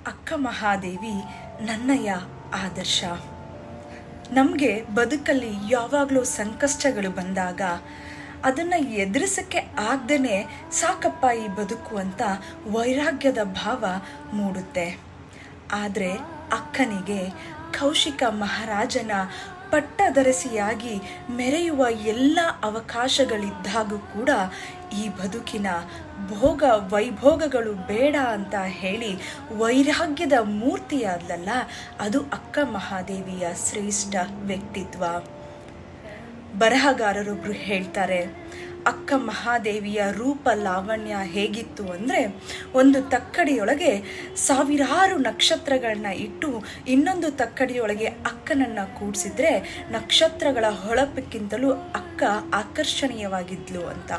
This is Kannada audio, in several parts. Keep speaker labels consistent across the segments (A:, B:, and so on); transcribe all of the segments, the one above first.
A: ಅಕ್ಕ ಮಹಾದೇವಿ ನನ್ನಯ್ಯ ಆದರ್ಶ. ನಮಗೆ ಬದುಕಲ್ಲಿ ಯಾವಾಗಲೂ ಸಂಕಷ್ಟಗಳು ಬಂದಾಗ ಅದನ್ನು ಎದುರಿಸೋಕ್ಕೆ ಆಗದೇ ಸಾಕಪ್ಪ ಈ ಬದುಕು ಅಂತ ವೈರಾಗ್ಯದ ಭಾವ ಮೂಡುತ್ತೆ. ಆದರೆ ಅಕ್ಕನಿಗೆ ಕೌಶಿಕ ಮಹಾರಾಜನ ಪಟ್ಟದರಸಿಯಾಗಿ ಮೆರೆಯುವ ಎಲ್ಲ ಅವಕಾಶಗಳಿದ್ದಾಗೂ ಕೂಡ ಈ ಬದುಕಿನ ಭೋಗ ವೈಭೋಗಗಳು ಬೇಡ ಅಂತ ಹೇಳಿ ವೈರಾಗ್ಯದ ಮೂರ್ತಿಯಾದಲ್ಲ, ಅದು ಅಕ್ಕ ಮಹಾದೇವಿಯ ಶ್ರೇಷ್ಠ ವ್ಯಕ್ತಿತ್ವ. ಬರಹಗಾರರೊಬ್ಬರು ಹೇಳ್ತಾರೆ, ಅಕ್ಕ ಮಹಾದೇವಿಯ ರೂಪ ಲಾವಣ್ಯ ಹೇಗಿತ್ತು ಅಂದರೆ, ಒಂದು ತಕ್ಕಡಿಯೊಳಗೆ ಸಾವಿರಾರು ನಕ್ಷತ್ರಗಳನ್ನ ಇಟ್ಟು ಇನ್ನೊಂದು ತಕ್ಕಡಿಯೊಳಗೆ ಅಕ್ಕನನ್ನು ಕೂಡಿಸಿದ್ರೆ ನಕ್ಷತ್ರಗಳ ಹೊಳಪಕ್ಕಿಂತಲೂ ಅಕ್ಕ ಆಕರ್ಷಣೀಯವಾಗಿದ್ಲು ಅಂತ.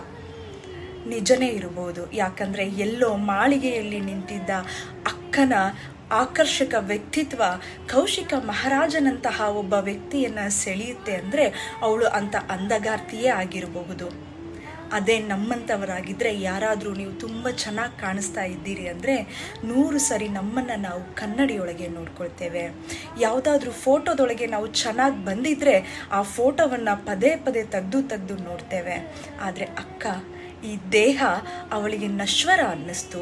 A: ನಿಜನೇ ಇರಬಹುದು, ಯಾಕಂದರೆ ಎಲ್ಲೋ ಮಾಳಿಗೆಯಲ್ಲಿ ನಿಂತಿದ್ದ ಅಕ್ಕನ ಆಕರ್ಷಕ ವ್ಯಕ್ತಿತ್ವ ಕೌಶಿಕ ಮಹಾರಾಜನಂತಹ ಒಬ್ಬ ವ್ಯಕ್ತಿಯನ್ನು ಸೆಳೆಯುತ್ತೆ ಅಂದರೆ ಅವಳು ಅಂಥ ಅಂದಗಾರ್ತಿಯೇ ಆಗಿರಬಹುದು. ಅದೇ ನಮ್ಮಂಥವರಾಗಿದ್ದರೆ ಯಾರಾದರೂ ನೀವು ತುಂಬ ಚೆನ್ನಾಗಿ ಕಾಣಿಸ್ತಾ ಇದ್ದೀರಿ ಅಂದರೆ 100 ಸರಿ ನಮ್ಮನ್ನು ನಾವು ಕನ್ನಡಿಯೊಳಗೆ ನೋಡ್ಕೊಳ್ತೇವೆ. ಯಾವುದಾದ್ರೂ ಫೋಟೋದೊಳಗೆ ನಾವು ಚೆನ್ನಾಗಿ ಬಂದಿದ್ದರೆ ಆ ಫೋಟೋವನ್ನು ಪದೇ ಪದೇ ತೆಗೆದು ನೋಡ್ತೇವೆ. ಆದರೆ ಅಕ್ಕ ಈ ದೇಹ ಅವಳಿಗೆ ನಶ್ವರ ಅನ್ನಿಸ್ತು.